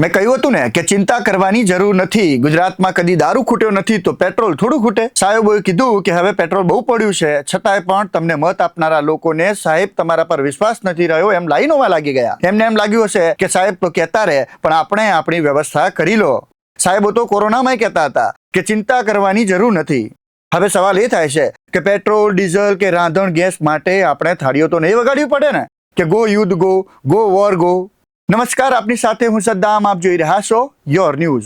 મેં કહ્યું હતું ને કે ચિંતા કરવાની જરૂર નથી. ગુજરાતમાં કદી દારૂ ખૂટ્યો નથી તો પેટ્રોલ થોડું ખૂટે. સાહેબોએ કીધું કે હવે પેટ્રોલ બહુ પડ્યું છે, છતાંય પણ તમને મત આપનારા લોકોને સાહેબ તમારા પર વિશ્વાસ નથી રહ્યો એમ લાઈનોમાં લાગી ગયા. એમને એમ લાગ્યું હશે કે સાહેબ તો કહેતા રહે પણ આપણે આપણી વ્યવસ્થા કરી લો. સાહેબો તો કોરોનામાં કહેતા હતા કે ચિંતા કરવાની જરૂર નથી. હવે સવાલ એ થાય છે કે પેટ્રોલ, ડીઝલ કે રાંધણ ગેસ માટે આપણે થાળીઓ તો નહીં વગાડવી પડે ને કે ગો યુદ્ધ ગો, ગો વોર ગો. નમસ્કાર, આપની સાથે હું સદ્દામ, આપ જોઈ રહ્યા છો યોર ન્યૂઝ.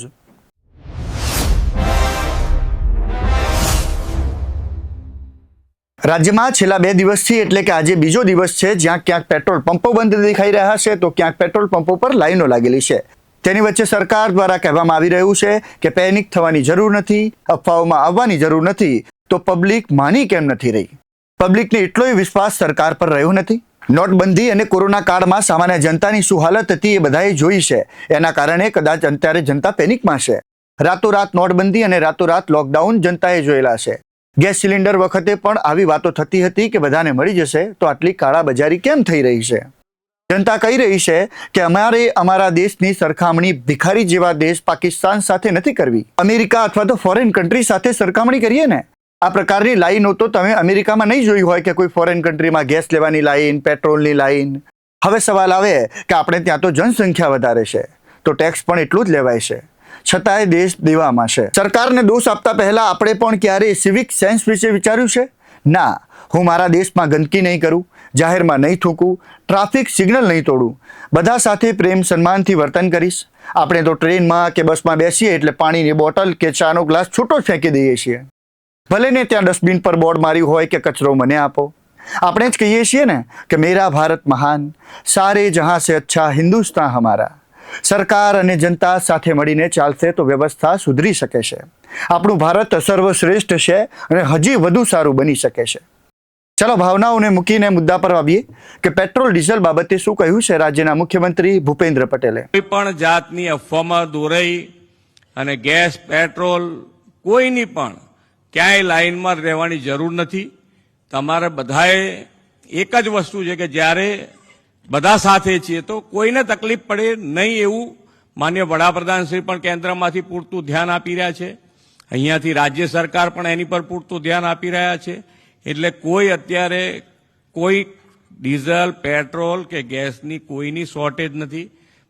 રાજ્યમાં છેલ્લા 2 દિવસથી એટલે કે આજે બીજો દિવસ છે જ્યાં ક્યાંક પેટ્રોલ પંપો બંધ દેખાઈ રહ્યા છે તો ક્યાંક પેટ્રોલ પંપો પર લાઈનો લાગેલી છે. તેની વચ્ચે સરકાર દ્વારા કહેવામાં આવી રહ્યું છે કે પેનિક થવાની જરૂર નથી, અફવાઓમાં આવવાની જરૂર નથી. તો પબ્લિક માની કેમ નથી રહી? પબ્લિકને એટલોય વિશ્વાસ સરકાર પર રહ્યો નથી? નોટબંધી અને કોરોના કાળમાં સામાન્ય જનતાની શું હાલત હતી એ બધાએ જોઈ છે. એના કારણે કદાચ અત્યારે જનતા પેનિકમાં છે. રાતોરાત નોટબંધી અને રાતોરાત લોકડાઉન જનતાએ જોયેલા છે. ગેસ સિલિન્ડર વખતે પણ આવી વાતો થતી હતી કે બધાને મળી જશે, તો આટલી કાળાબજારી કેમ થઈ રહી છે? જનતા કહી રહી છે કે અમારે અમારા દેશની સરખામણી ભિખારી જેવા દેશ પાકિસ્તાન સાથે નથી કરવી. અમેરિકા અથવા તો ફોરેન કન્ટ્રી સાથે સરખામણી કરીએ ને. આ પ્રકારની લાઈનો તો તમે અમેરિકામાં નહીં જોઈ હોય કે કોઈ ફોરેન કન્ટ્રીમાં ગેસ લેવાની લાઈન, પેટ્રોલની લાઈન. હવે સવાલ આવે કે આપણે ત્યાં તો જનસંખ્યા વધારે છે તો ટેક્સ પણ એટલું જ લેવાય છે, છતાંય દેશ દેવામાં છે. સરકારને દોષ આપતા પહેલા આપણે પણ ક્યારેય સિવિક સેન્સ વિશે વિચાર્યું છે? ના, હું મારા દેશમાં ગંદકી નહીં કરું, જાહેરમાં નહીં થૂકું, ટ્રાફિક સિગ્નલ નહીં તોડું, બધા સાથે પ્રેમ સન્માનથી વર્તન કરીશ. આપણે તો ટ્રેનમાં કે બસમાં બેસીએ એટલે પાણીની બોટલ કે ચાનો ગ્લાસ છૂટો જ ફેંકી દઈએ છીએ. ભલે ને ત્યાં ડસ્ટબિન પર બોર્ડ માર્યું હોય કે કચરો મને આપો. આપણે જ કહીએ છીએ ને કે મેરા ભારત મહાન, સારે જહાં સે અચ્છા હિન્દુસ્તાન હમારા. સરકાર અને જનતા સાથે મળીને ચાલશે તો વ્યવસ્થા સુધરી શકે છે. આપણું ભારત સર્વશ્રેષ્ઠ છે અને હજી વધુ સારું બની શકે છે. ચલો ભાવનાઓને મૂકીને મુદ્દા પર આવીએ કે પેટ્રોલ ડીઝલ બાબતે શું કહ્યું છે રાજ્યના મુખ્યમંત્રી ભૂપેન્દ્ર પટેલે. કોઈ પણ જાતની અફવામાં દોરાઈ અને ગેસ, પેટ્રોલ કોઈની પણ ક્યાંય લાઈનમાં રહેવાની જરૂર નથી. તમારે બધાએ એક જ વસ્તુ છે કે જ્યારે બધા સાથે છીએ તો કોઈને તકલીફ પડે નહીં એવું માન્ય વડાપ્રધાન શ્રી પણ કેન્દ્રમાંથી પૂરતું ધ્યાન આપી રહ્યા છે. અહીંયાથી રાજ્ય સરકાર પણ એની પર પૂરતું ધ્યાન આપી રહ્યા છે. એટલે કોઈ અત્યારે કોઈ ડીઝલ, પેટ્રોલ કે ગેસની કોઈની શોર્ટેજ નથી.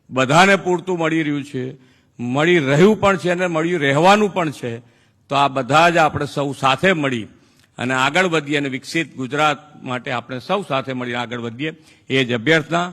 બધાને પૂરતું મળી રહ્યું છે, મળી રહ્યું પણ છે અને મળી રહેવાનું પણ છે. તો આ બધા જ આપણે સૌ સાથે મળી અને આગળ વધીએ અને વિકસિત ગુજરાત માટે આપણે સૌ સાથે મળીને આગળ વધીએ એ જ અભ્યર્થના.